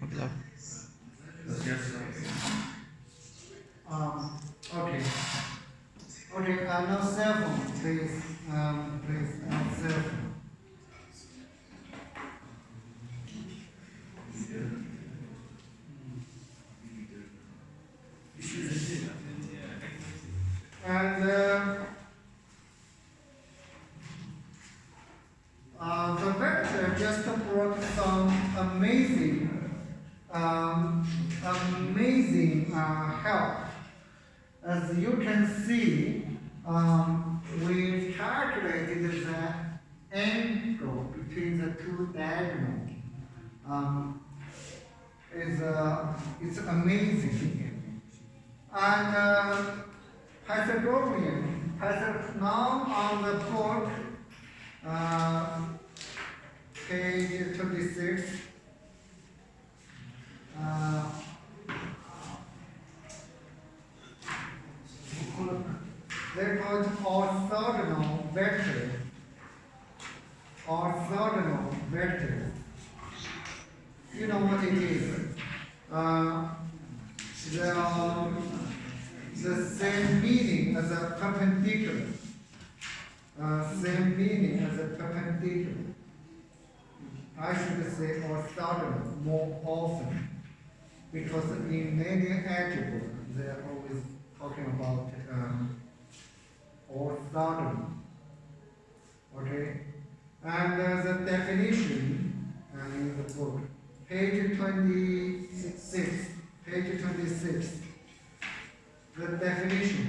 मतलब Okay. Okay, no cell phone, please. Please, no cell phone. And the vector just brought some amazing help. As you can see, we calculated the angle between the two diagonals. It's amazing. And Pythagorean, now on the book, page 26. They're called orthogonal vectors. Orthogonal vectors. You know what it is? The same meaning as a perpendicular. Same meaning as a perpendicular. I should say orthogonal more often, because in linear algebra they are always talking about orthogonal. Okay, and the definition in the book, page 26. Page 26. The definition: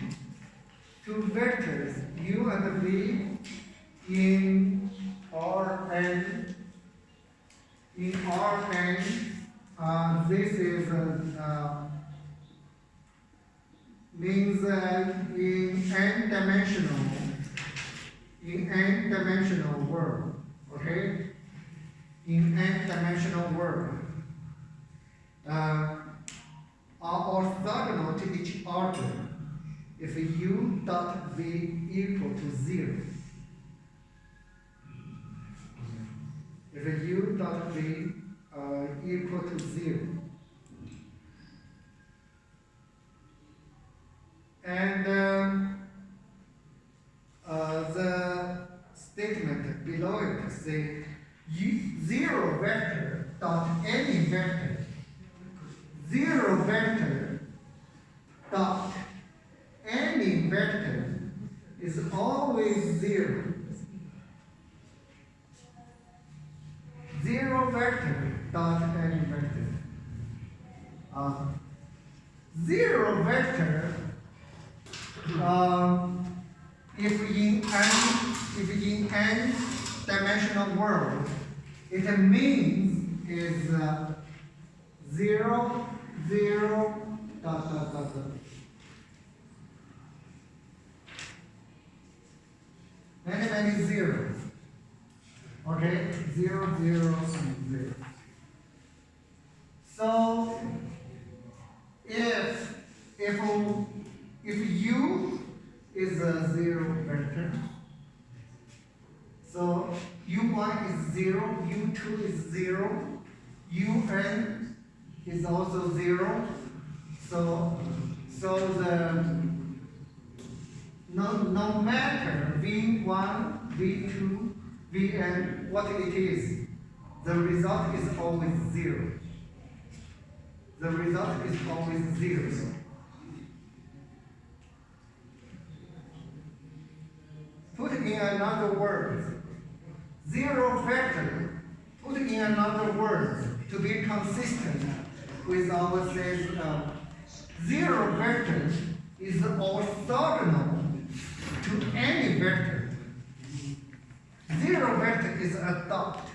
two vectors u and v in Rn. In Rn, this is means in n-dimensional world. Okay, in n-dimensional world, are orthogonal to each other if u dot v equal to 0. If u dot v equal to 0. And the statement below it says 0 vector dot any vector. 0 vector dot any vector is always 0. 0 vector dot any vector. 0 vector, if in n-dimensional world, it means is 0, 0, dot, dot, dot, dot. Many zeros. Okay, 0, 0, and 0. So if u is a 0 vector, so u1 is 0, u2 is 0, un is also 0. So the no matter v1, v2, vn, what it is, the result is always 0. The result is always 0. Put in another word, 0 vector, put in another word to be consistent with our says 0 vector is orthogonal to any vector. 0 vector is a dot.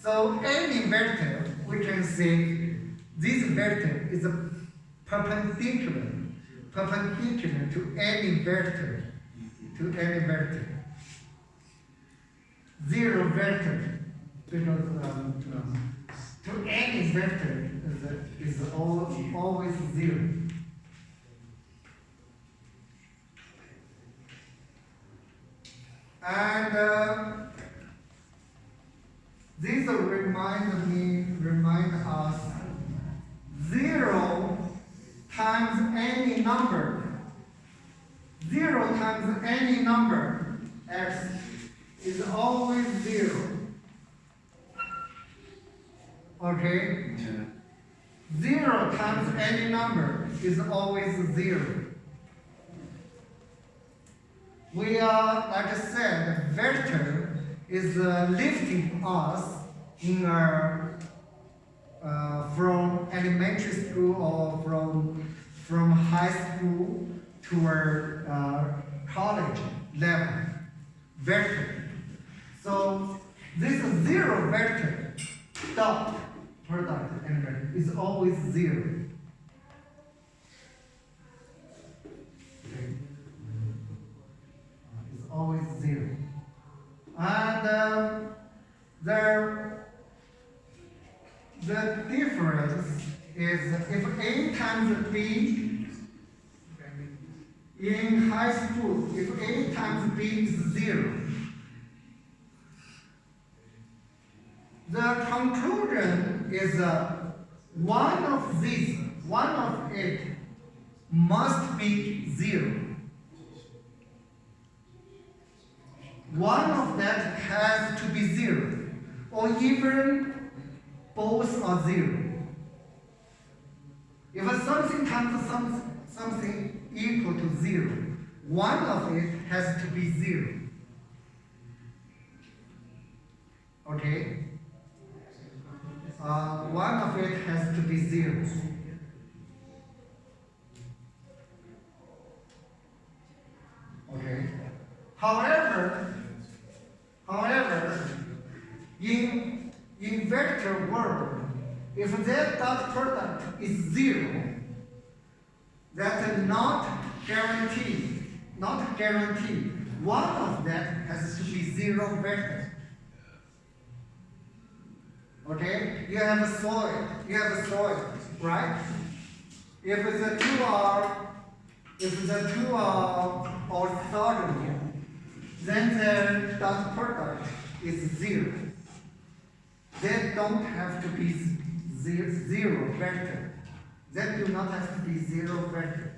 So any vector, we can say this vector is a perpendicular to any vector. 0 vector, because to any vector is always 0. And This remind us 0 times any number. 0 times any number, x is always 0. Okay? Yeah. 0 times any number is always 0. We are, like I said, vector is lifting us in from elementary school or from high school to college level vector. So this 0 vector dot product element is always 0. Okay. It's always 0. And the difference is if A times B in high school, if A times B is 0, the conclusion is one of these, one of it must be 0. One of that has to be 0, or even both are 0. If something times something equal to 0, one of it has to be 0. Okay? One of it has to be 0. Okay? However, in vector world, if that dot product is 0, that's not guaranteed. One of that has to be 0 vector. Okay? You have a solid, right? If the two are orthogonal, then the dot product is 0. They don't have to be 0 vector. They do not have to be 0 vector.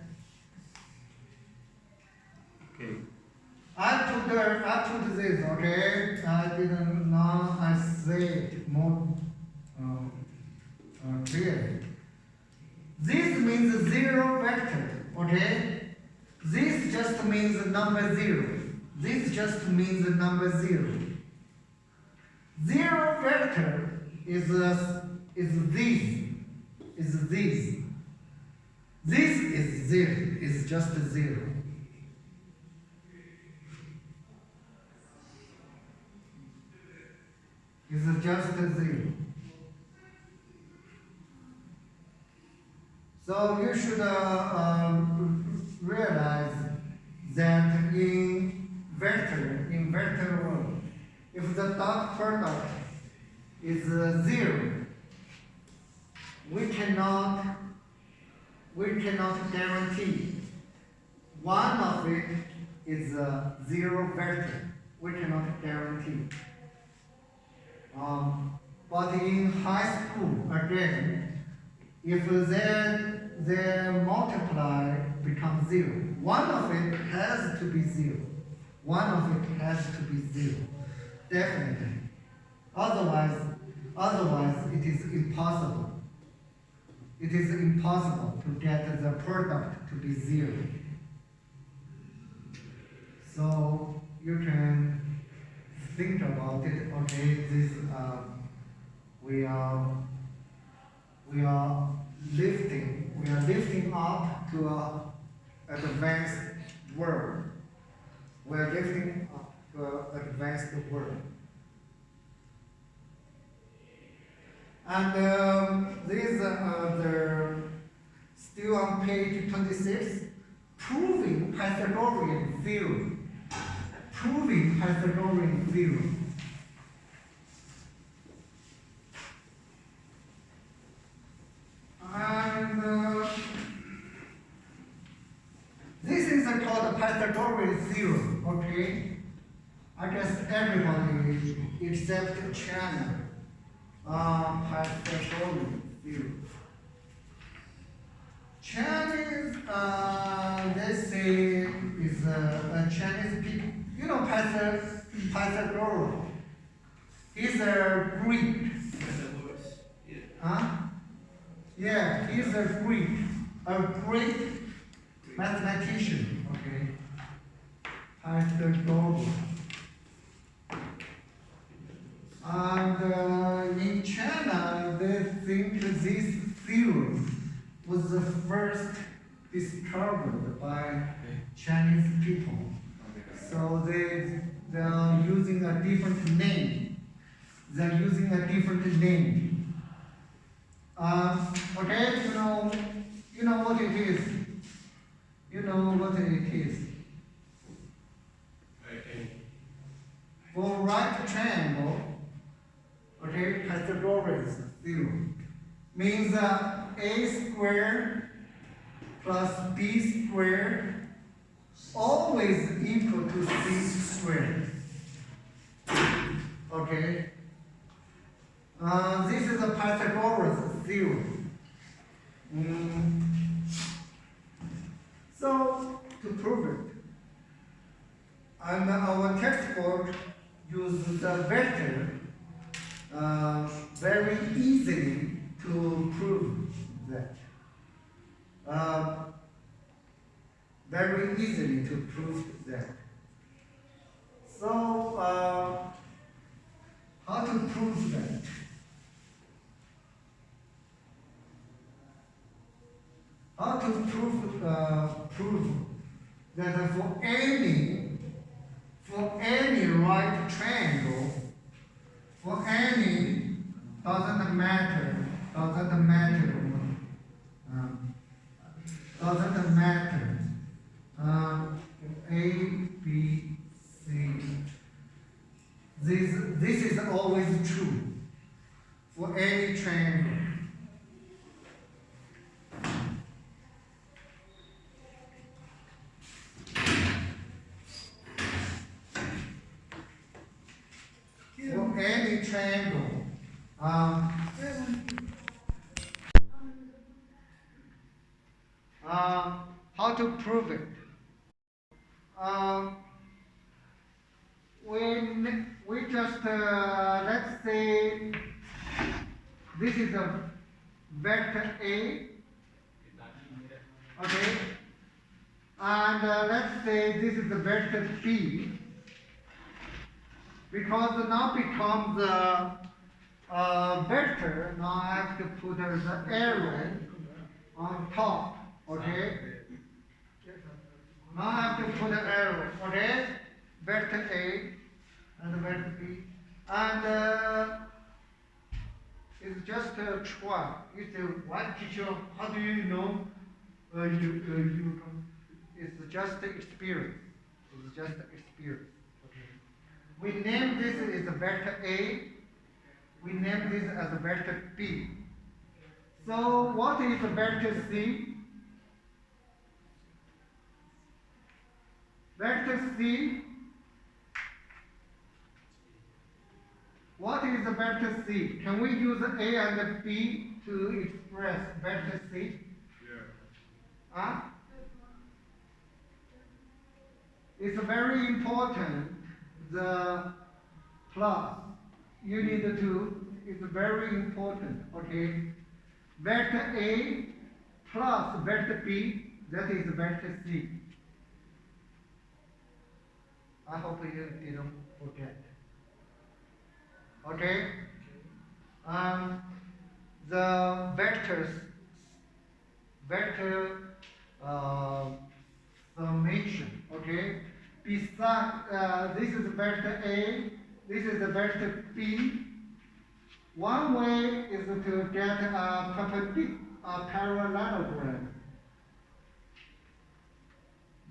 Okay. I put this, okay? I didn't know I say it more clearly. This means 0 vector, okay? This just means number 0. This just means number 0. 0 vector is this. This is 0. Is just 0. It's just 0. So you should realize that in vector world, if the dot product is 0, we cannot guarantee one of it is a 0 vector. We cannot guarantee. But in high school, again, if they multiply becomes 0, one of it has to be 0. One of it has to be 0, definitely. Otherwise, it is impossible. It is impossible to get the product to be 0. So you can think about it. Okay, this we are lifting up to an advanced world. We are lifting up to an advanced world. And these are still on page 26, proving Pythagorean theorem. Proving Pythagorean theorem. And this is called the Pythagorean theorem, okay? I guess everybody except China Pythagorean theorem. Chinese, let's say, is a Chinese people. You know Pythagoras. He's a Greek. Huh? Yeah, he's a great mathematician. Okay, Pythagoras. And in China, they think this theorem was the first discovered by Chinese people. So they are using a different name. They're using a different name. Okay, you know what it is. You know what it is. For right triangle, okay, Pythagoras theorem means a squared plus b squared always equal to c squared. Okay. This is a Pythagoras theorem. So to prove it, and our textbook uses the vector very easily to prove that. Very easily to prove that. So how to prove that? How to prove that for any right triangle, for any doesn't matter, A, B, C. This is always true for any triangle. For any triangle, how to prove it? We just let's say this is a vector A, okay, and let's say this is the vector B, because now becomes a vector. Now I have to put the arrow on top, okay. Now I have to put an arrow, okay? Vector A and vector B. And it's just a try. You say, what teacher, how do you know it's just experience. It's just experience. Okay. We name this as a vector A. We name this as a vector B. So what is a vector C? Vector C. What is the vector C? Can we use A and B to express vector C? Yeah. Huh? It's very important. The plus you need to is very important. Okay. Vector A plus vector B, that is vector C. I hope you didn't forget. Okay? The vector summation, okay? Besides, this is vector A, this is the vector B. One way is to get a parallelogram.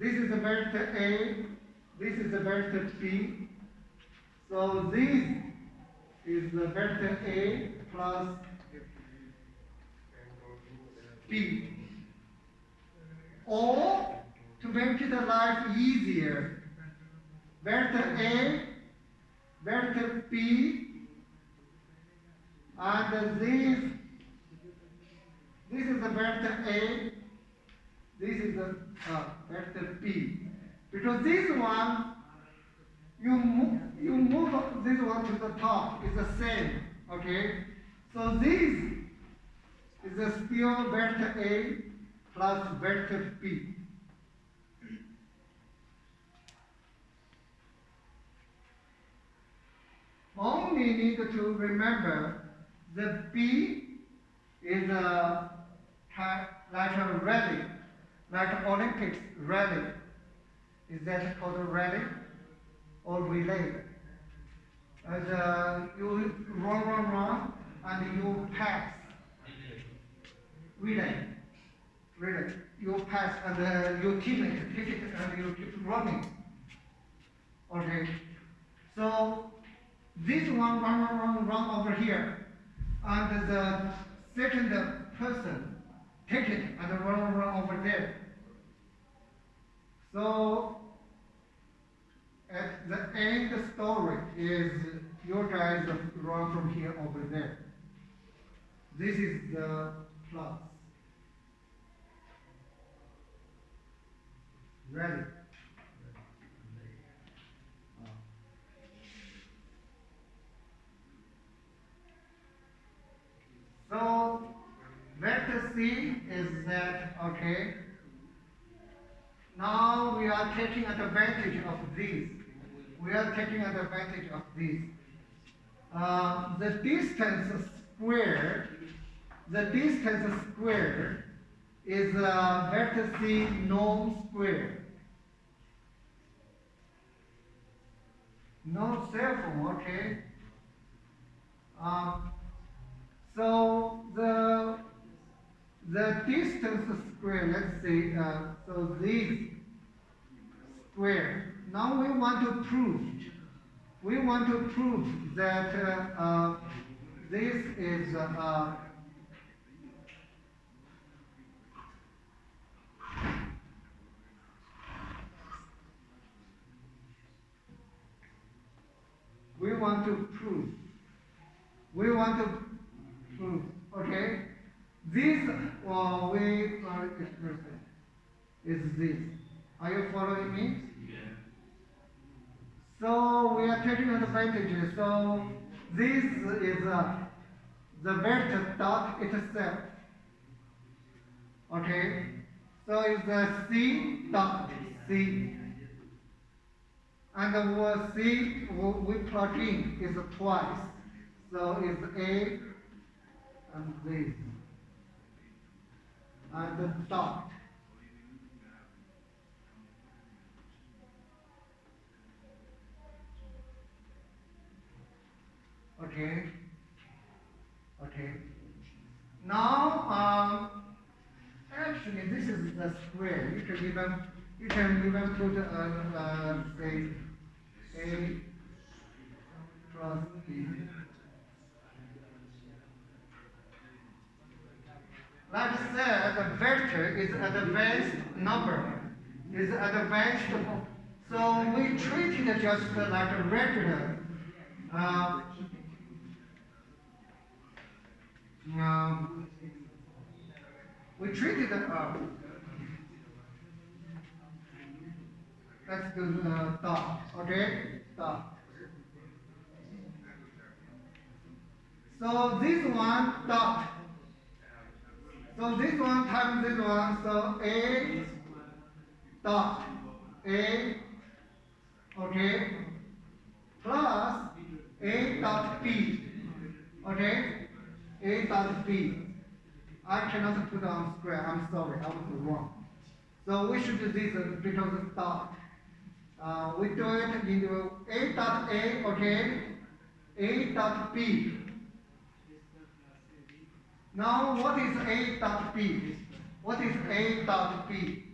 This is the vector A, this is the vector B. So this is the vector A plus B. Or, to make the life easier, vector A, vector B, And this is the vector A, this is the vector B. Because this one, you move this one to the top, it's the same, okay? So this is still vector A plus vector B. Only need to remember the B is like a rally, like Olympics rally. Is that called a rally or relay? As you run, and you pass. Relay. You pass and your teammate take it and you keep running. Okay. So this one run over here, and the second person take it and run over there. So at the end story is your guys run from here over there. This is the plus. Ready? So vector C is that, okay? Now we are taking advantage of this. We are taking advantage of this. The distance squared is vector C norm squared. No cell phone, okay? So the distance square, let's say, so this square. Now we want to prove that this is we want to prove, okay? This way expression is this. Are you following me? Yeah. So we are taking advantage. So this is the vector dot itself. Okay? So it's the C dot C. And the C we plug in is twice. So it's A and this. And the dot. Okay. Now, actually, this is the square. You can even put say A plus B. Like I said, the vector is advanced number. Is advanced. So we treat it just like a regular. We treat it. Let's do dot. Okay, dot. So this one dot. So this one times this one. So A dot A. Okay. Plus A dot B. Okay. A dot B. I cannot put on square. I'm sorry, I was wrong. So we should do this because it's dot. We do it into A dot A, okay? A dot B. Now what is A dot B? What is A dot B?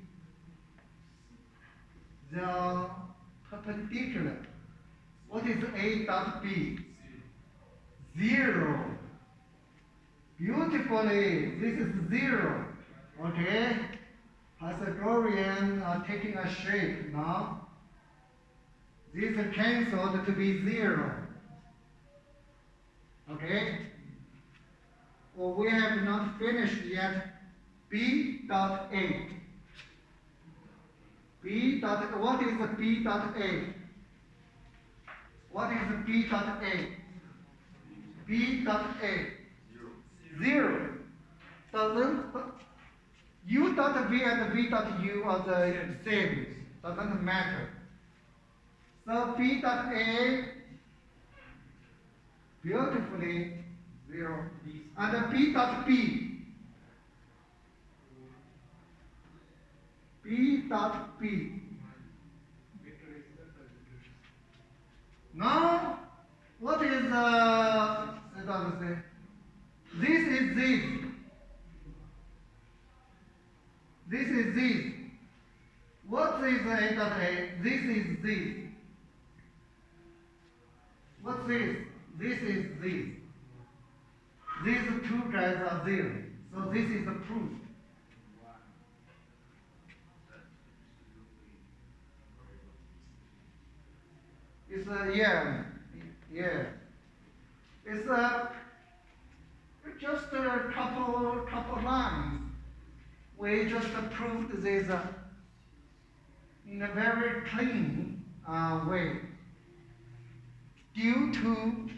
The perpendicular. What is A dot B? 0. Beautifully, this is 0. Okay? Pythagorean are taking a shape now. This is cancelled to be 0. Okay? or we have not finished yet, B dot A. B dot, what is the B dot A? What is the B dot A? B dot A. Zero. Doesn't, U dot V and V dot U are the same. Doesn't matter. So B dot A, beautifully, zero. And B dot B. B dot B. Now, what is let us say, this is this. This is this. What is A dot A? This is this. What's this? This is this. These two guys are zero. So this is the proof. It's yeah. It's just a couple lines. We just proved this in a very clean way. Due to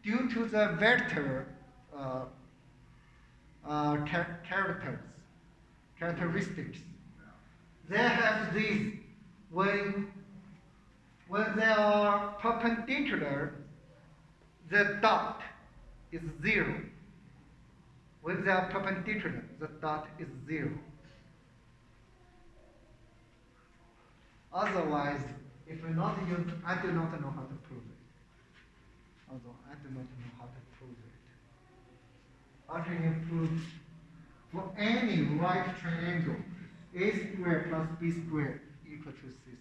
the vector characteristics, they have this when they are perpendicular, the dot is zero. When they are perpendicular, the dot is zero. Otherwise, if we not use, I do not know how to prove it. Although I do not know how to prove it. How can you prove for any right triangle, a squared plus b squared equal to c squared?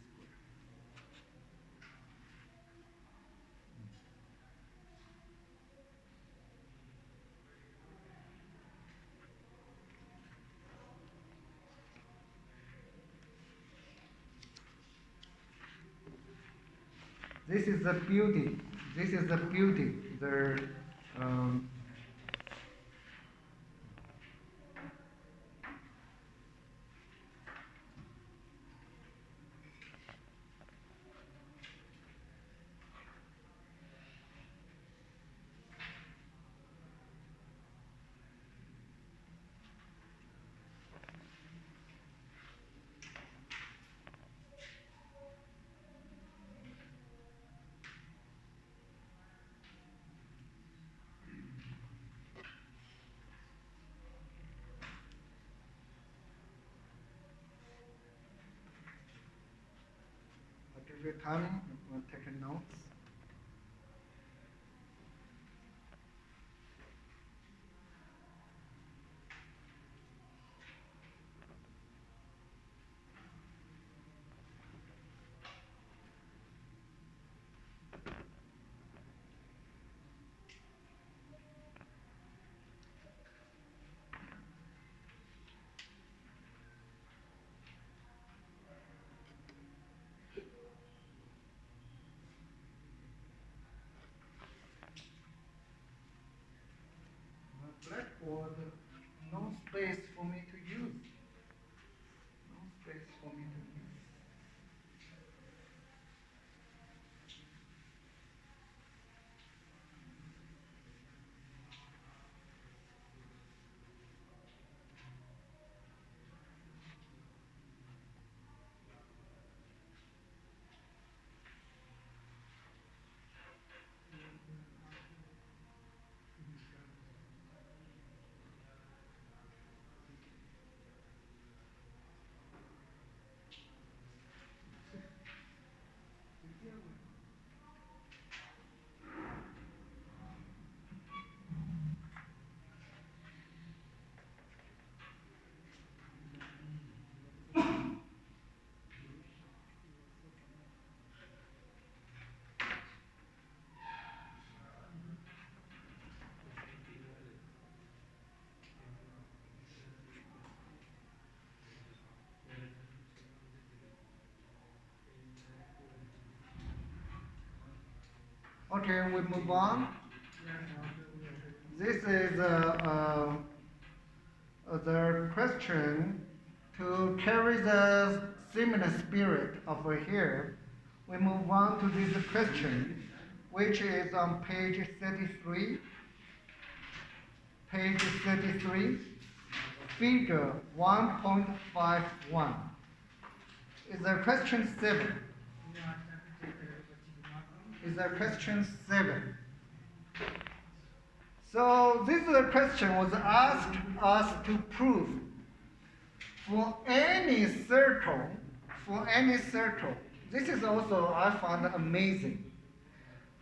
This is the beauty. This is the beauty. Um, I'll give you time. I'm taking notes. Blackboard, no space for me to use. No space for me to use. Okay, we move on. This is the question to carry the similar spirit over here. We move on to this question, which is on page 33. Page 33, figure 1.51. Is there question 7? Is there question 7? So this question was asked us to prove for any circle, this is also I found amazing.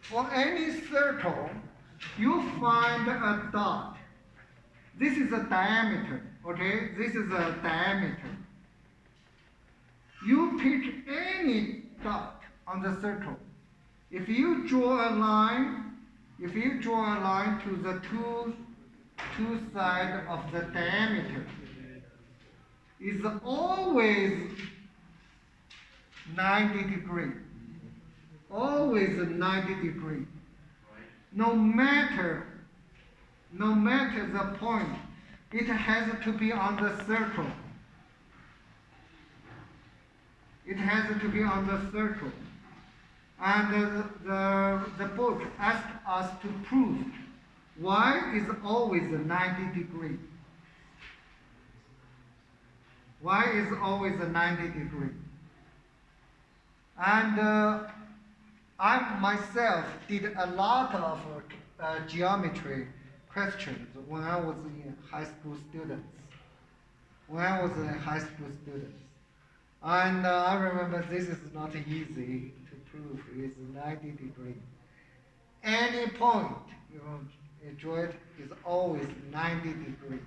For any circle, you find a dot. This is a diameter, okay? This is a diameter. You pick any dot on the circle. If you draw a line to the two sides of the diameter, is always 90 degrees. Always 90 degrees. No matter the point, it has to be on the circle. It has to be on the circle. And the book asked us to prove y is always 90 degrees. Y is always 90 degrees. And I myself did a lot of geometry questions when I was in high school students. And I remember this is not easy to prove. It's 90 degrees. Any point you draw it is always 90 degrees.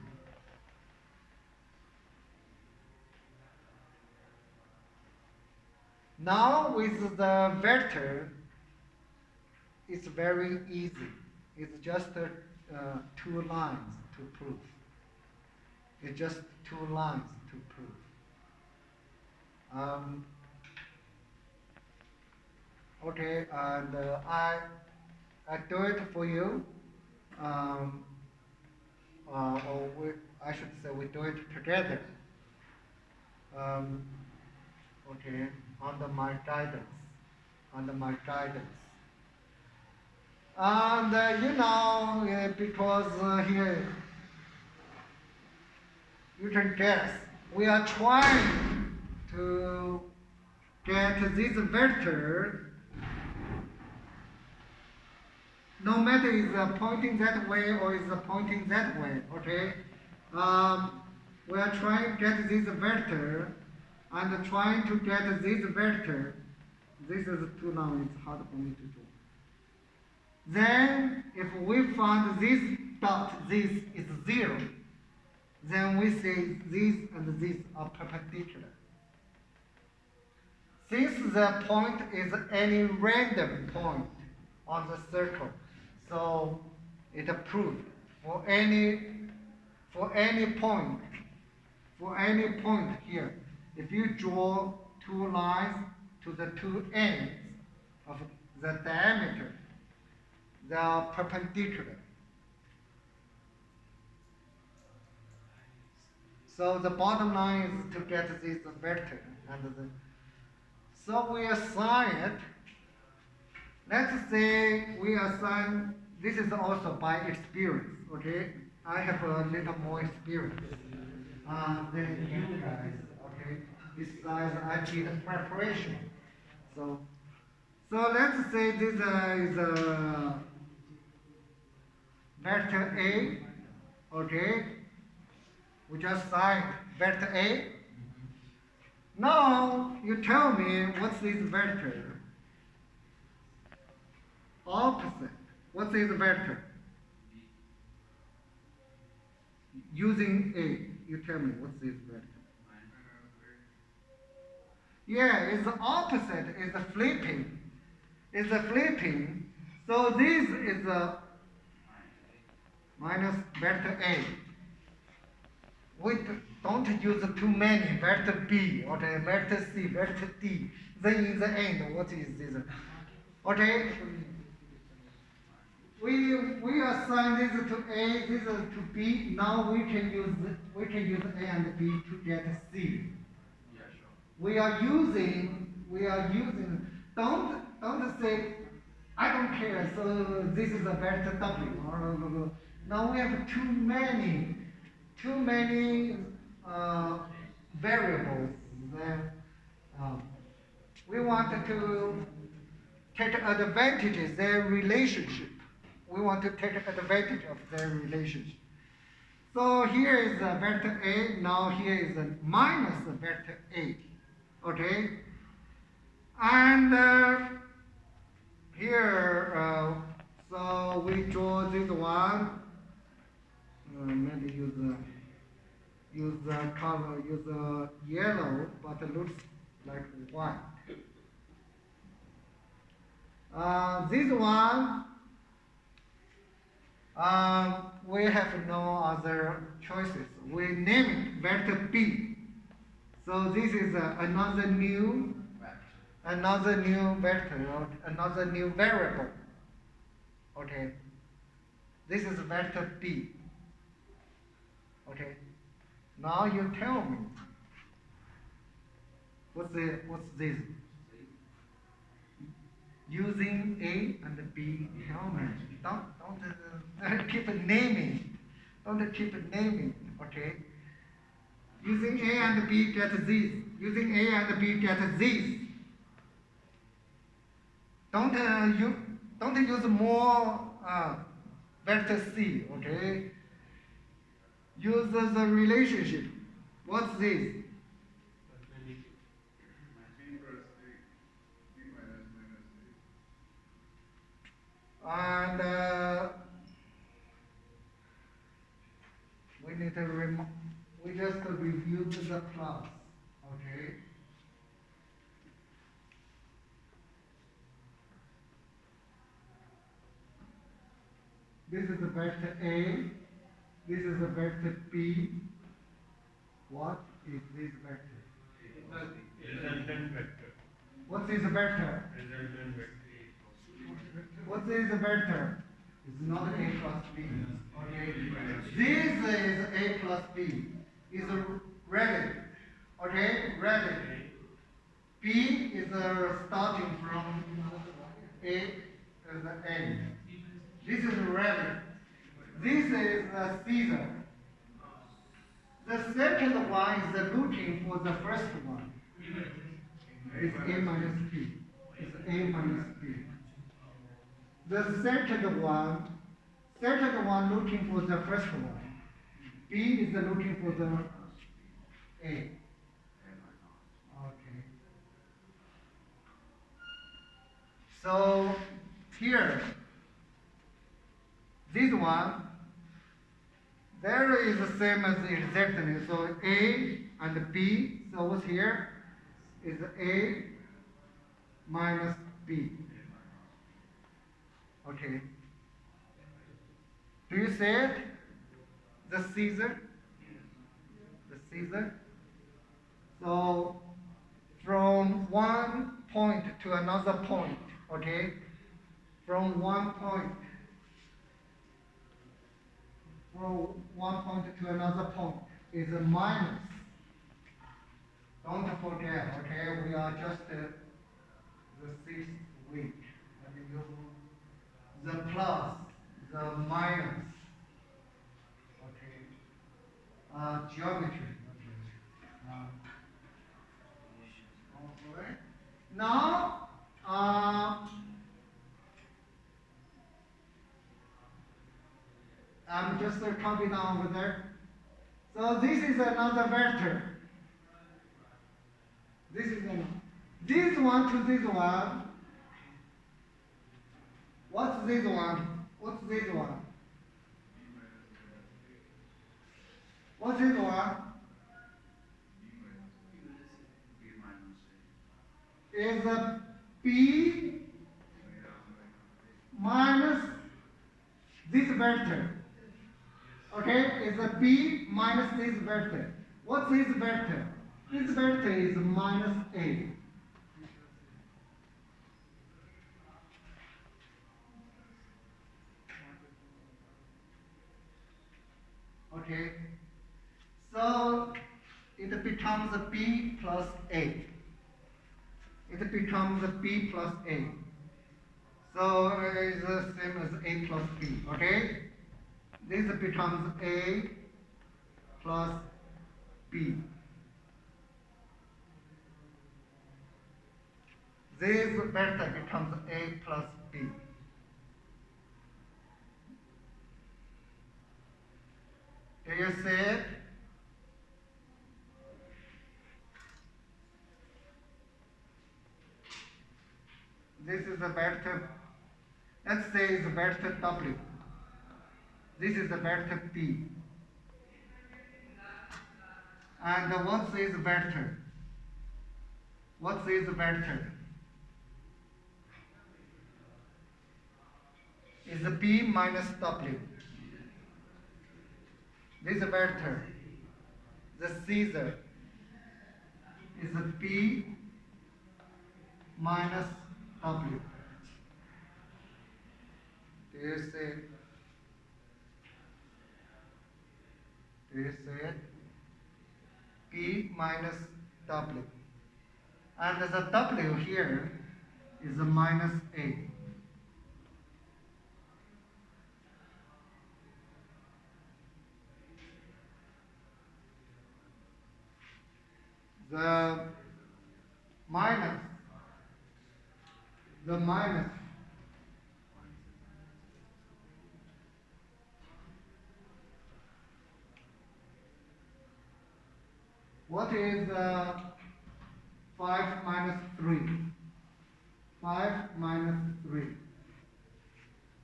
Now with the vector, it's very easy. It's just 2 lines to prove. It's just 2 lines to prove. Okay, and I do it for you. I should say we do it together. Okay, under my guidance. And because here you can guess, we are trying to get this vector, no matter is pointing that way or is pointing that way, okay? We are trying to get this vector and trying to get this vector. This is too long, it's hard for me to do. Then, if we find this dot, this is 0, then we say this and this are perpendicular. Since the point is any random point on the circle, so it proved for any point here, if you draw 2 lines to the 2 ends of the diameter, they are perpendicular. So the bottom line is to get this vector, so we assign it. Let's say we assign, this is also by experience, okay? I have a little more experience than you guys, okay? Besides, I did preparation. So let's say this is vector A, okay? We just signed vector A. Now you tell me what's this vector? Opposite. What's this vector? Using A, you tell me what's this vector? Yeah, it's the opposite. It's a flipping. So this is a minus vector A. We don't use too many, vector B, or vector C, vector D. Then in the end, what is this? Okay? we assign this to A, this to B. Now we can use A and B to get C. Yeah, sure. We are using. Don't say I don't care. So this is a vector W. Now we have too many variables. Then we want to take advantage of their relationship. We want to take advantage of their relationship. So here is a vector A. Now here is a minus a vector A. Okay. And here, so we draw this one. Maybe use color, use yellow, but it looks like white. This one, we have no other choices. We name it vector B. So this is another new vector, or another new variable. Okay. This is vector B. Okay. Now you tell me. What's this? Using A and B, tell me. Don't keep naming. Don't keep naming. Okay. Using A and B get this. Using A and B get this. Don't use more vector C. Okay. Use the relationship. What's this? And we need to we just review the class. Okay. This is the vector A. This is the vector B. What is this vector? Resultant vector. What is a vector? Resultant vector. What is a vector? It's not A plus B. Okay. This is A plus B. Is a relative. Okay, relative. B is starting from A as the end. This is relative. This is a Caesar. The second one is looking for the first one. It's A minus B. It's A minus B. The second one looking for the first one. B is looking for the A. Okay. So here, this one, there is the same as exactly. So A and B. So what's here is A minus B. Okay. Do you see it? The Caesar? The Caesar? So from one point to another point, okay? From one point to another point is a minus. Don't forget, okay? We are just the 6th week. The plus, the minus, okay? Geometry. Okay. Now, I'm just copying down over there. So this is another vector. This is another. This one to this one. What's this one? What's this one? What's this one? Is a B minus this vector. Okay, it's a B minus this vector. What's this vector? This vector is minus A. Okay? So it becomes B plus A. It becomes B plus A. So it is the same as A plus B. Okay? This becomes A plus B. This vector becomes A plus B. Do you see it? This is a vector. Let's say it's a vector W. This is a vector B. And what is vector? What is vector? Is B minus W. This vector, the Caesar, is B minus W. Do you see it? Do you see it? B minus W. And the W here is a minus A. The minus, the minus, what is 5 minus 3? 5 minus 3.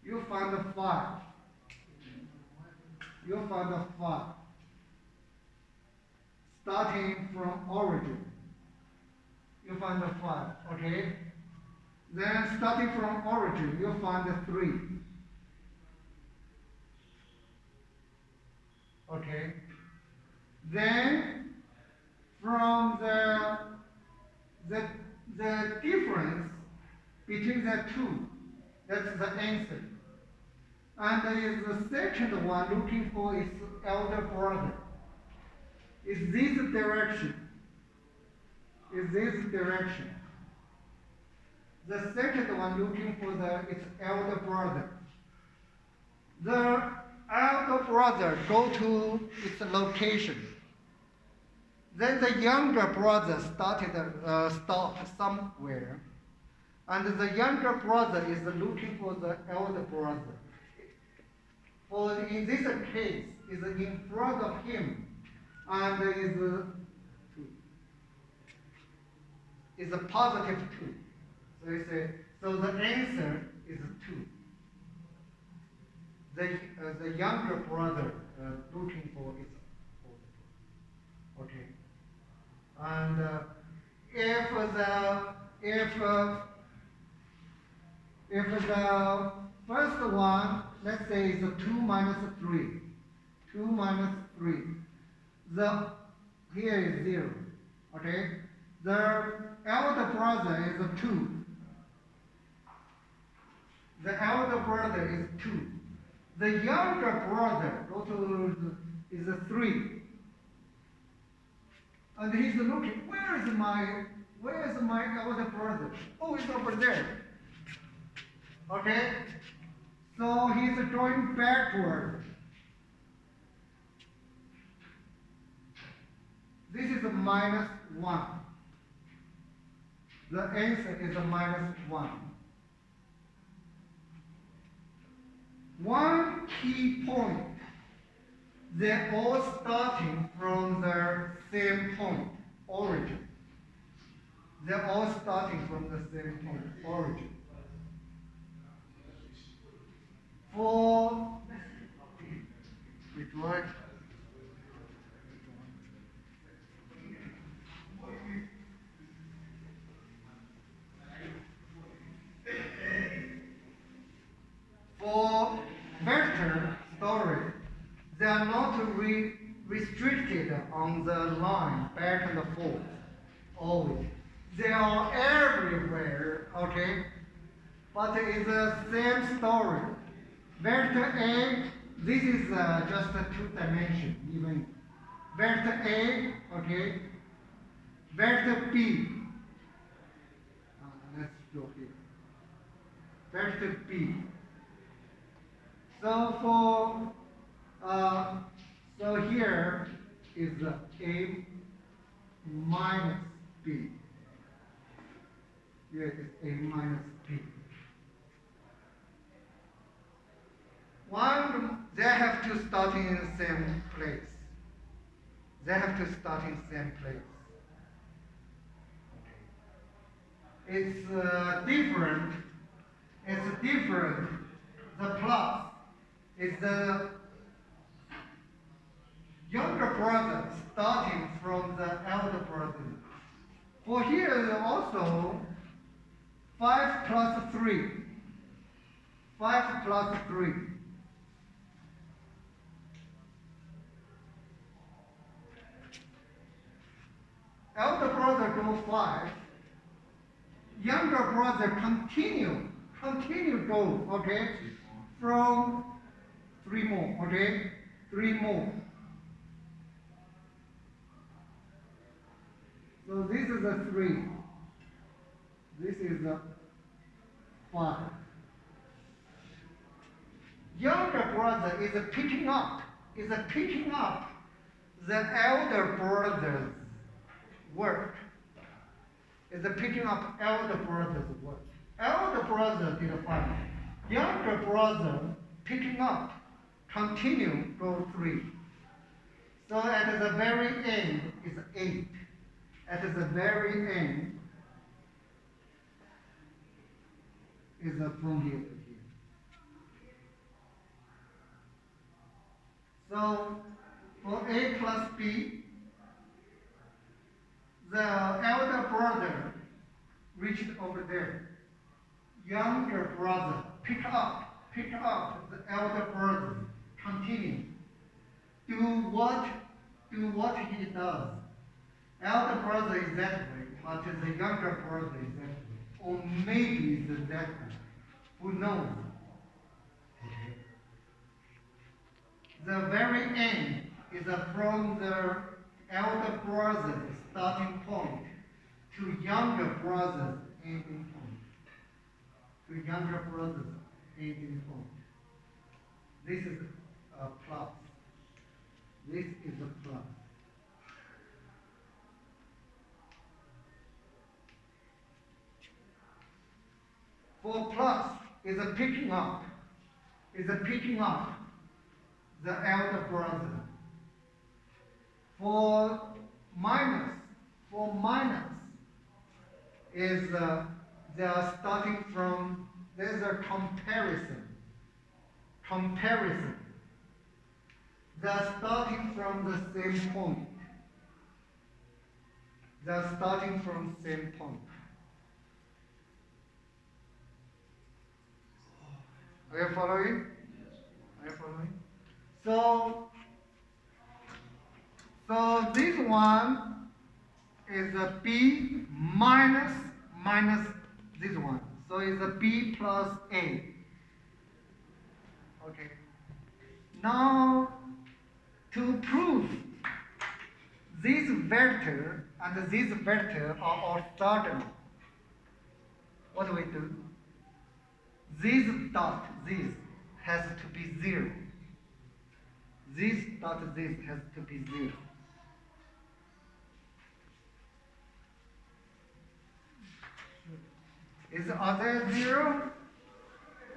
You find the 5. You find the 5. Starting from origin. You find the 5, okay? Then starting from origin, you find the 3. Okay? Then from the difference between the two, that's the answer. And is the second one looking for its elder brother. Is this direction? Is this direction? The second one looking for its elder brother. The elder brother go to its location. Then the younger brother stop somewhere, and the younger brother is looking for the elder brother. For in this case, is in front of him, and is a positive 2. So you say, so the answer is 2. The younger brother looking for its older brother. Okay. And if the first one, let's say is 2 minus 3, 2 minus 3, here is 0. Okay. The elder brother is 2. The elder brother is 2. The younger brother is 3. And he's looking, where is my elder brother? Oh, it's over there. Okay? So he's going backward. This is a minus 1. The answer is a minus 1. One key point, they're all starting from the same point, origin. They're all starting from the same point, origin. For which one? For vector storage, they are not restricted on the line back and forth always. They are everywhere, okay? But it's the same story. Vector A this is just a two dimension, even vector A, okay, vector B. Let's go here. Vector B. So here is A minus B. Here is A minus B. One, they have to start in the same place. They have to start in the same place. It's different. It's different. The plus is the younger brother starting from the elder brother. For here also 5 plus 3. 5 plus 3. Elder brother go 5. Younger brother continue go, okay? From 3 more, okay? 3 more. So this is a 3. This is a 5. Younger brother is picking up the elder brother's work. Is picking up elder brother's work. Elder brother did 5. Younger brother picking up, continue, go 3. So at the very end is 8. At the very end is from here to here. So for A plus B, the elder brother reached over there. Younger brother pick up the elder brother, continue. Do what he does. Elder brother is that way, but the younger brother is that way. Or maybe it's that way. Who knows? Okay. The very end is from the elder brother's starting point to younger brother's ending point. To younger brother's ending point. This is a plus. This is a plus. For plus is a picking up the elder brother. For minus is they are starting from, there's a comparison. They are starting from the same point. They are starting from same point. Are you following? Are you following? So this one is a B minus this one. So it's a B plus A. Okay. Now to prove this vector and this vector are orthogonal, what do we do? This dot this has to be 0. This dot this has to be 0. Are there 0?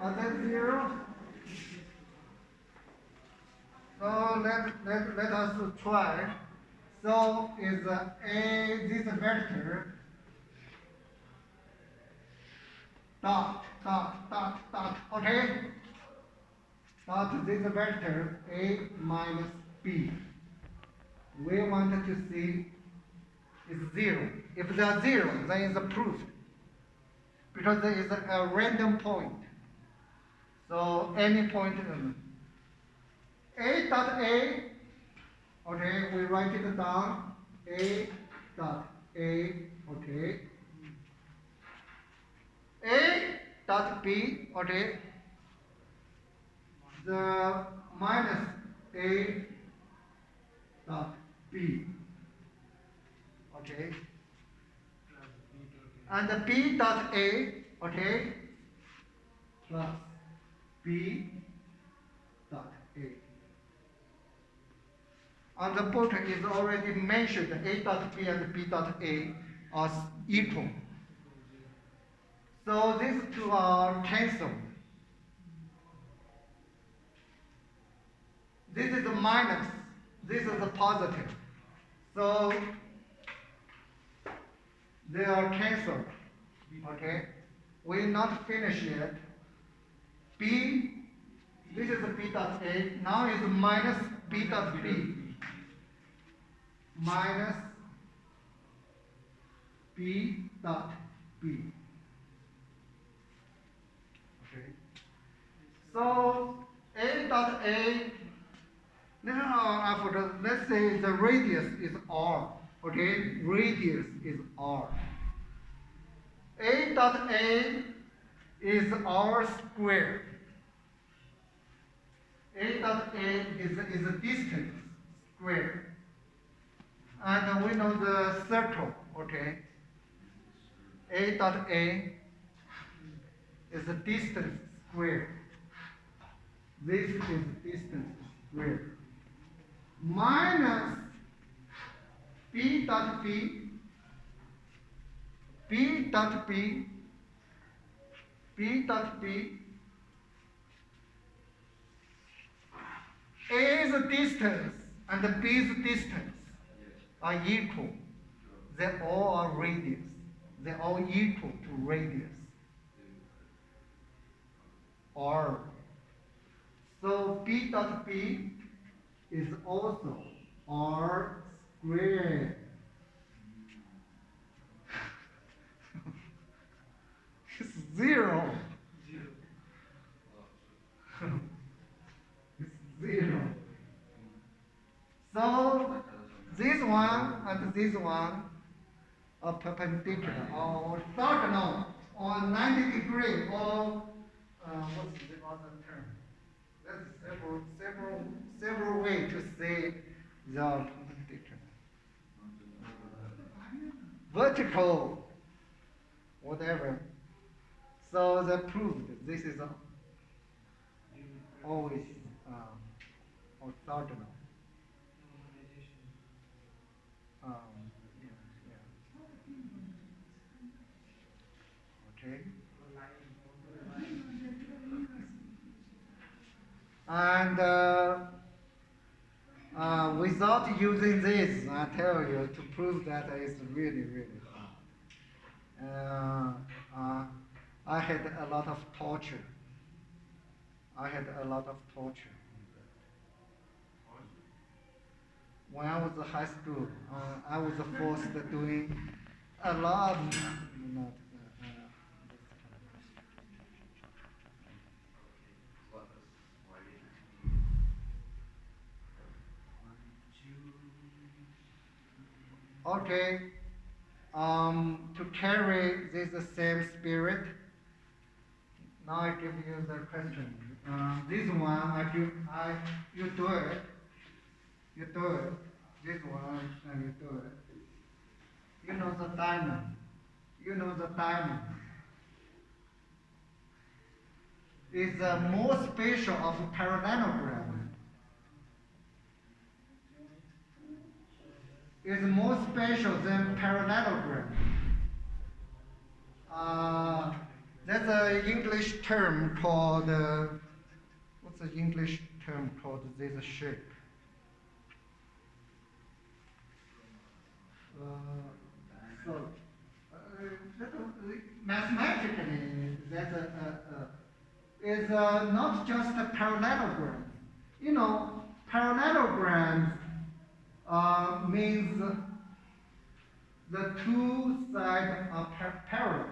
Are there 0? So let us try. So is this vector dot, okay? Dot this vector A minus B. We wanted to see is 0. If they are 0, then it's approved. Because there is a random point. So any point A dot A, okay, we write it down. A dot A, okay. A dot B, okay. The minus A dot B. Okay. And the B dot A, okay, plus B dot A. On the book is already mentioned A dot B and B dot A are equal. So these two are cancelled. This is a minus, this is a positive. So they are cancelled. Okay? We're not finished yet. B, this is a B dot A, now is minus B dot B. Minus B dot B. Okay. So A dot A, now let's say the radius is R. Okay, radius is R. A dot A is R squared. A dot A is a distance squared. And we know the circle, okay? A dot A is a distance squared. This is distance squared. Minus B dot B, B dot B, B dot B. A is a distance and the B is a distance are equal. They all are radius. They all equal to radius. R. So B dot B is also R squared. It's zero. It's zero. So this one and this one are perpendicular or orthogonal or 90 degree or what's the other term? There's several ways to say they are perpendicular. Vertical, whatever. So they proved this is always orthogonal. Okay. And without using this, I tell you, to prove that it's really, really hard. I had a lot of torture. When I was in high school, I was forced to doing a lot. Okay. To carry this same spirit, now I give you the question. This one, you do it. You do it. This one, and you do it. You know the diamond. Is more spatial of a parallelogram. Is more spatial than parallelogram. That's an English term called, what's the English term called this shape? Mathematically, that's is not just a parallelogram. You know, parallelogram means the two sides are parallel.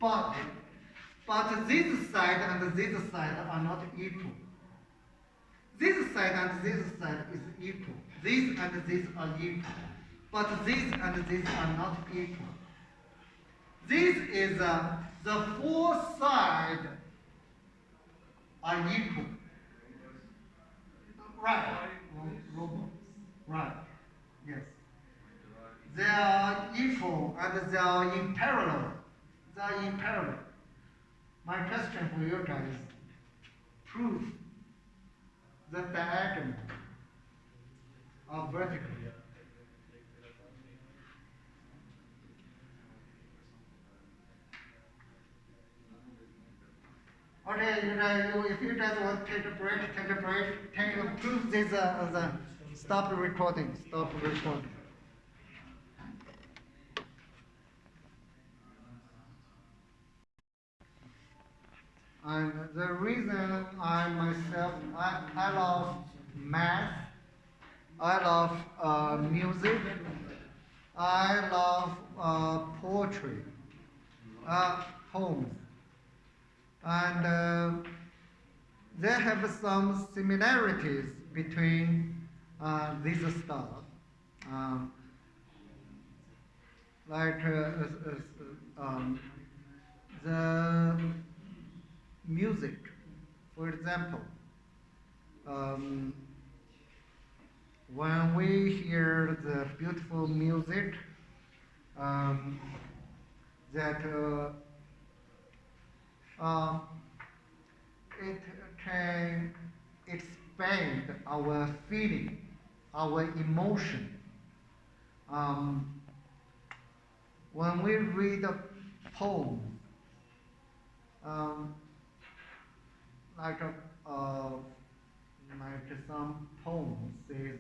But this side and this side are not equal. This side and this side is equal. This and this are equal. But this and this are not equal. This is the four sides are equal. Right. Robots. Right. Yes. They are equal and they are in parallel. They are in parallel. My question for you guys: prove the diagonal are vertical. Okay, if you guys want to take a break, take a break. Prove this. Stop recording. Stop recording. And the reason I love math, I love music, I love poetry, poems, and they have some similarities between these stuff. Um, like the music, for example. Um, when we hear the beautiful music, um, that uh, it can expand our feeling, our emotion. Um, when we read a poem, um, like like some poem says,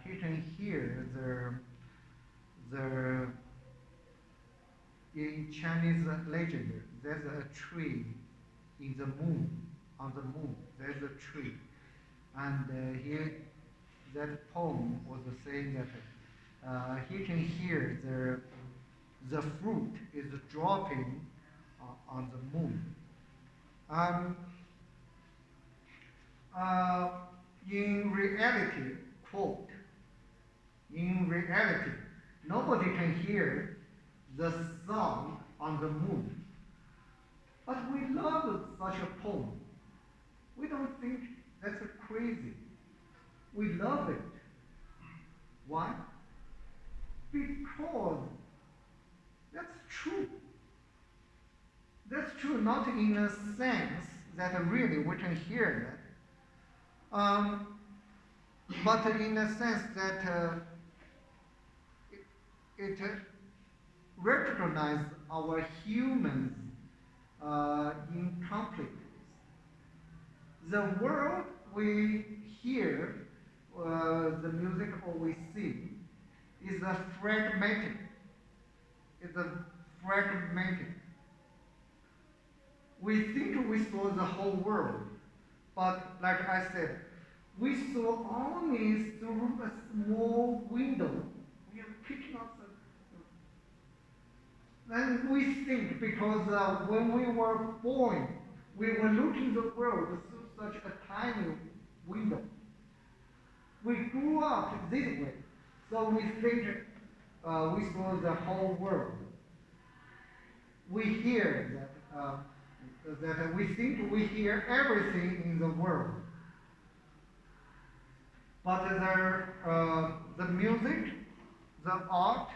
he can hear the in Chinese legend, there's a tree in the moon, on the moon, there's a tree. And here, that poem was saying that he can hear the fruit is dropping on the moon. Um, uh, in reality, quote, in reality, nobody can hear the song on the moon. But we love such a poem. We don't think that's crazy. We love it. Why? Because that's true. That's true not in a sense that really we can hear that, but in a sense that it recognizes our humans in conflict. The world we hear, the music or we see, is a fragmented. It's a fragmented. We think we saw the whole world, but like I said, we saw only through a small window. We are picking up and we think because when we were born, we were looking the world through such a tiny window. We grew up this way, so we think we saw the whole world. We hear that we think we hear everything in the world, but the music, the art,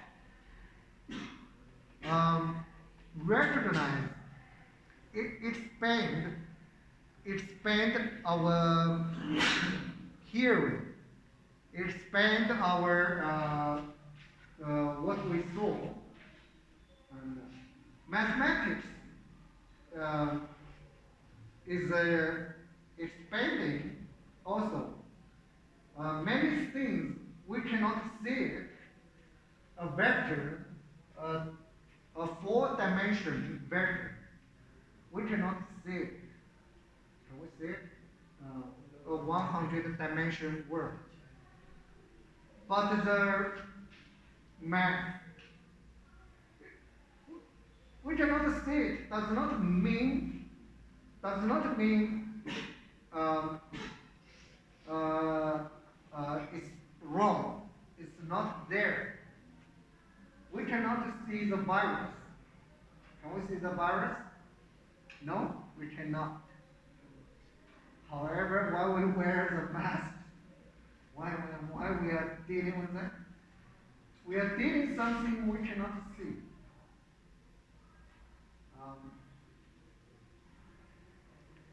recognize it expand our hearing, expand our what we saw. And mathematics uh, is expanding also. Many things we cannot see a vector, a four-dimension vector. We cannot see it. Can we see it? A 100-dimension world. But the math, we cannot see it. Does not mean um, it's wrong. It's not there. We cannot see the virus. Can we see the virus? No, we cannot. However, while we wear the mask,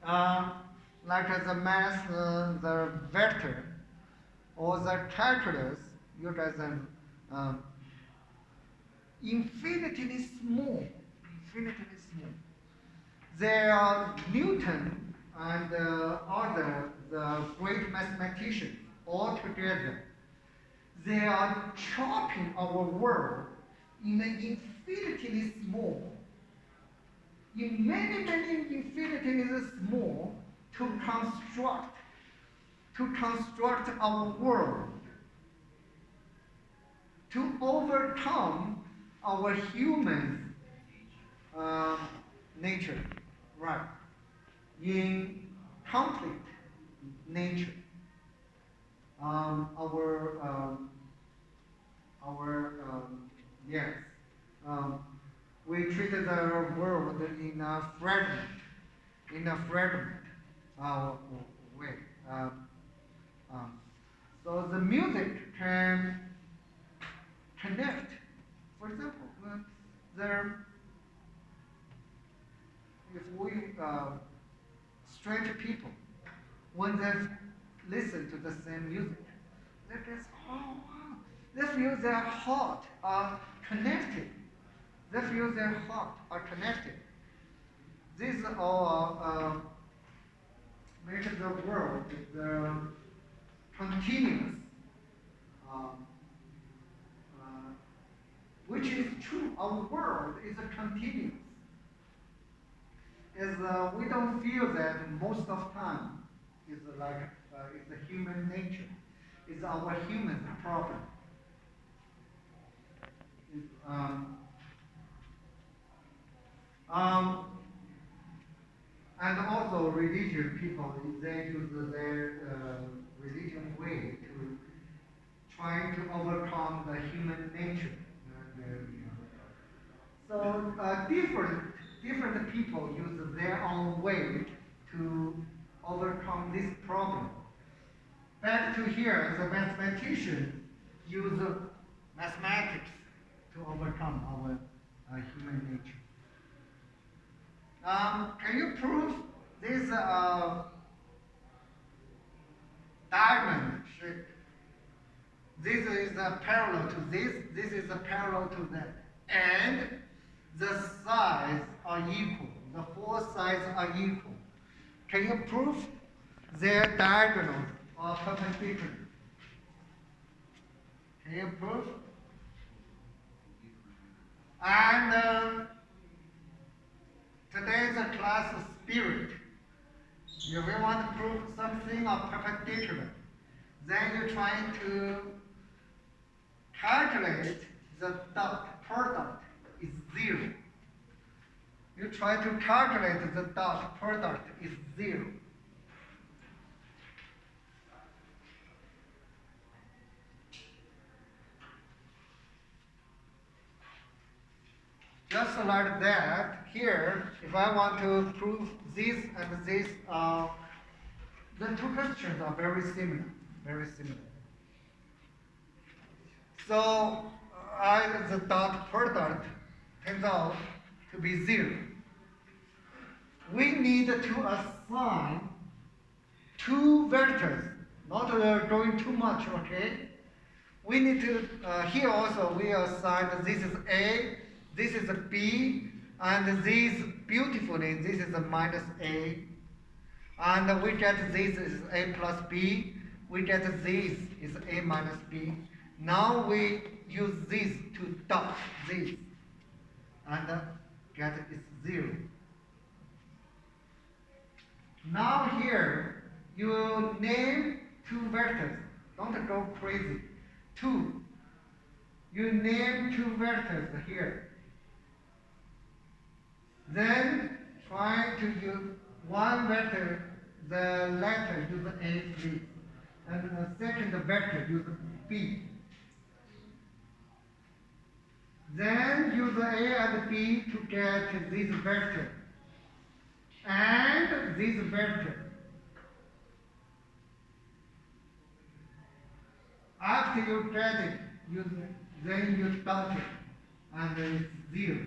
uh, like the mass, the vector, or the calculus, you guys are infinitely small, infinitely small. There are Newton and other the great mathematicians all together. They are chopping our world in an infinitely small, in many, many infinitely small to construct our world, to overcome our human uh, nature, right? In conflict nature, our yes, um, we treated the world in a fragment uh, way. Um, um, so the music can connect. For example, there if we strange people, when they listen to the same music, they just, oh wow, they feel their heart are connected. They feel their heart are connected. These all make the world continuous, um, uh, which is true. Our world is a continuous. Is we don't feel that most of time is like is the human nature, is our human problem. Is, um, and also religious people, they use their religion way to try to overcome the human nature. So different people use their own way to overcome this problem. Back to here, the mathematician use mathematics to overcome our human nature. Can you prove this diamond shape? This is a parallel to this. This is a parallel to that, and the sides are equal. The four sides are equal. Can you prove their diagonals are perpendicular? Can you prove? And today's class spirit. If you want to prove something are perpendicular, then you're trying to calculate the dot product is 0. You try to calculate the dot product is 0. Just like that, here, if I want to prove this and this, the two questions are very similar, very similar. So, the dot product turns out to be 0. We need to assign two vectors, not going too much, okay? We need to, here also we assign this is A, this is B, and this beautifully, this is a minus A. And we get this is A plus B, we get this is A minus B. Now we use this to dot this, and get is 0. Now here, you name two vectors. Don't go crazy. 2. You name two vectors here. Then try to use one vector, the letter use A, B. And the second vector use B. Then use A and B to get this vector. And this vector. After you get it, then you dot it, and it's 0.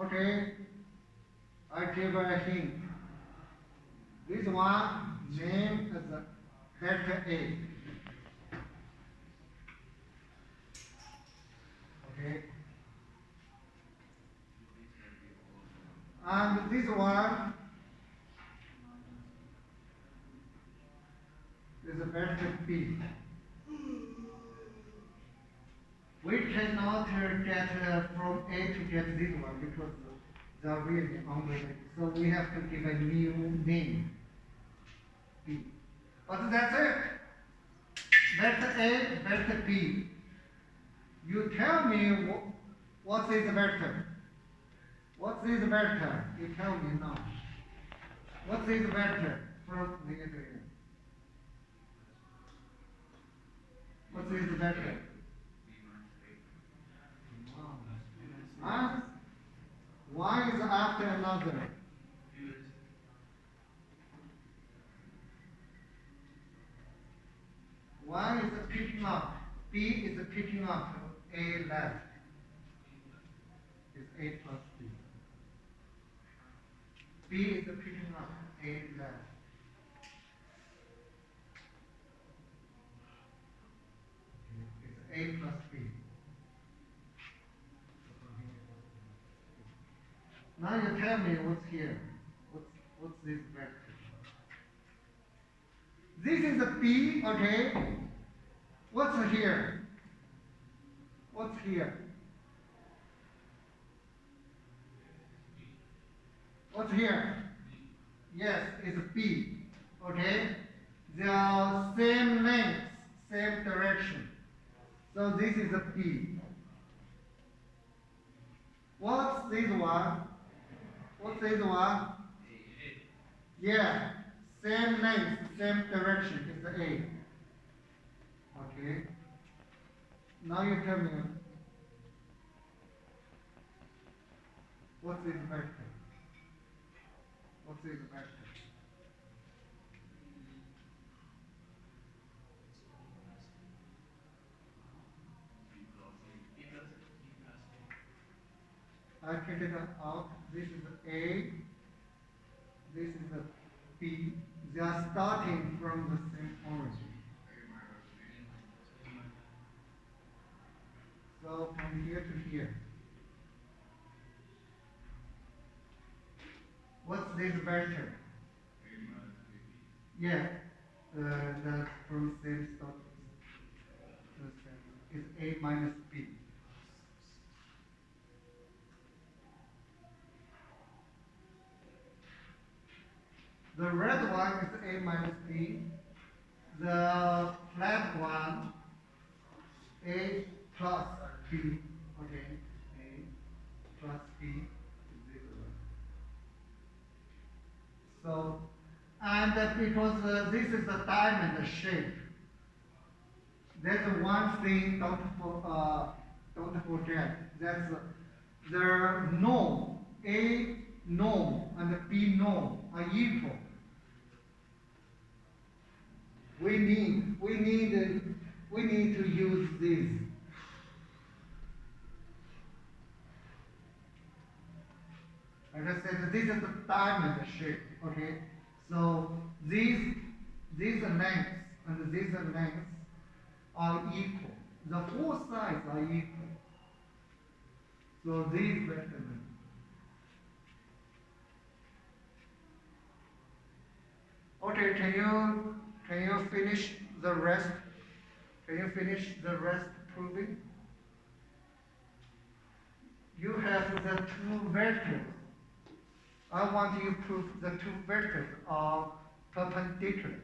Okay, I give a hint. This one name as a vector A. Okay. And this one is a vector B. We cannot get from A to get this one because they are really unrelated. So we have to give a new name, B. But that's it. Vector A, vector B. You tell me what is the vector? What is the vector? You tell me now. What is the vector from the area? What is the vector? And one is after another. One is picking up. B is picking up A left. Is A plus B. B is picking up A left. It's A plus B. Now you tell me what's here. What's this vector? This is a B, okay? What's here? What's here? What's here? Yes, it's B. Okay? They are same length, same direction. So this is a B. What's this one? What's this one? Yeah, same length, same direction is the A. Okay. Now you tell me what's this vector? What's this vector? I take it out. This is A. This is a B. They are starting from the same origin. So from here to here. What's this vector? Yeah, that's from same start. Is A minus B. The red one is A minus B. The flat one, A plus B. Okay, A plus B is this one. So, and because this is a diamond shape, there's one thing don't forget. That's their norm, A norm and B norm are equal. We need to use this. Like I said, this is the diamond shape. Okay, so these lengths and these lengths are equal. The four sides are equal. So these vectors. Okay, can you finish the rest? Can you finish the rest proving? You have the two vectors. I want you to prove the two vectors are perpendicular.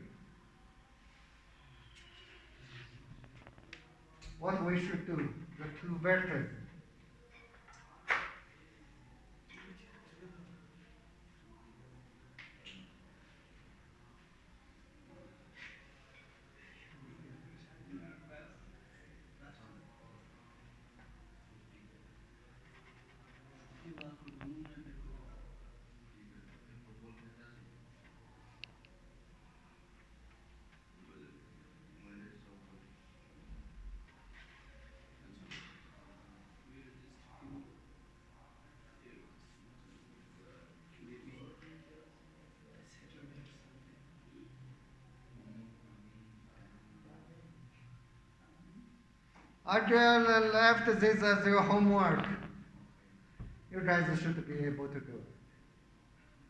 What we should do, the two vectors. I just left this as your homework. You guys should be able to do it.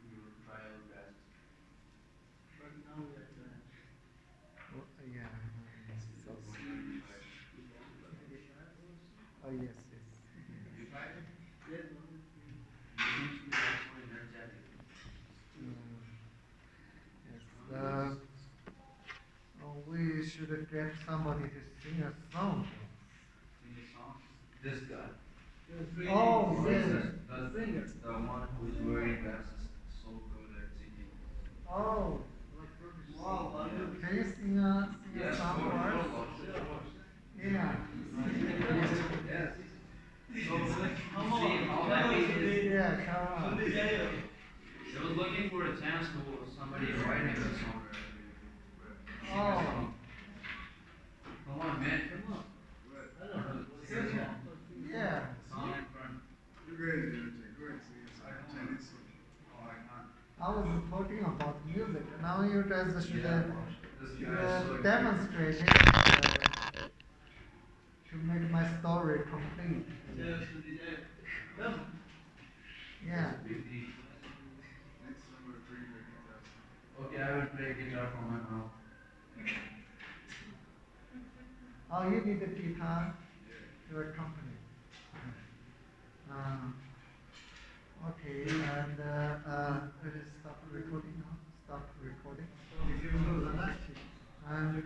We will try our best. But now we are done. Yeah. So, oh yes, yes. You tried it? Yes, You seem to be also energetic. Yes. We should get somebody to sing a song. Sing a song. This guy. Oh, Or is yes. it the one who's wearing glasses so good at singing? Oh, wow, can you sing a song for us? Yeah. Yes. So, Come on, see how come happy on, he is. Yeah, come on. He was looking for a chance to somebody writing a song. Sing a Oh. song. Come on, man. Come on. Sing a song. Yeah. Song in front. You're great, dude. Go ahead, sing a song. Chinese song. Oh, I can't. I was talking about music. Now you guys should This guy is so demonstrate it to make my story complete. Come. Yeah. Big D. Next time we'll bring your guitar. Okay, I will play guitar for my mouth. Oh, you need a guitar to accompany. Okay, and let us stop recording now. Stop recording. And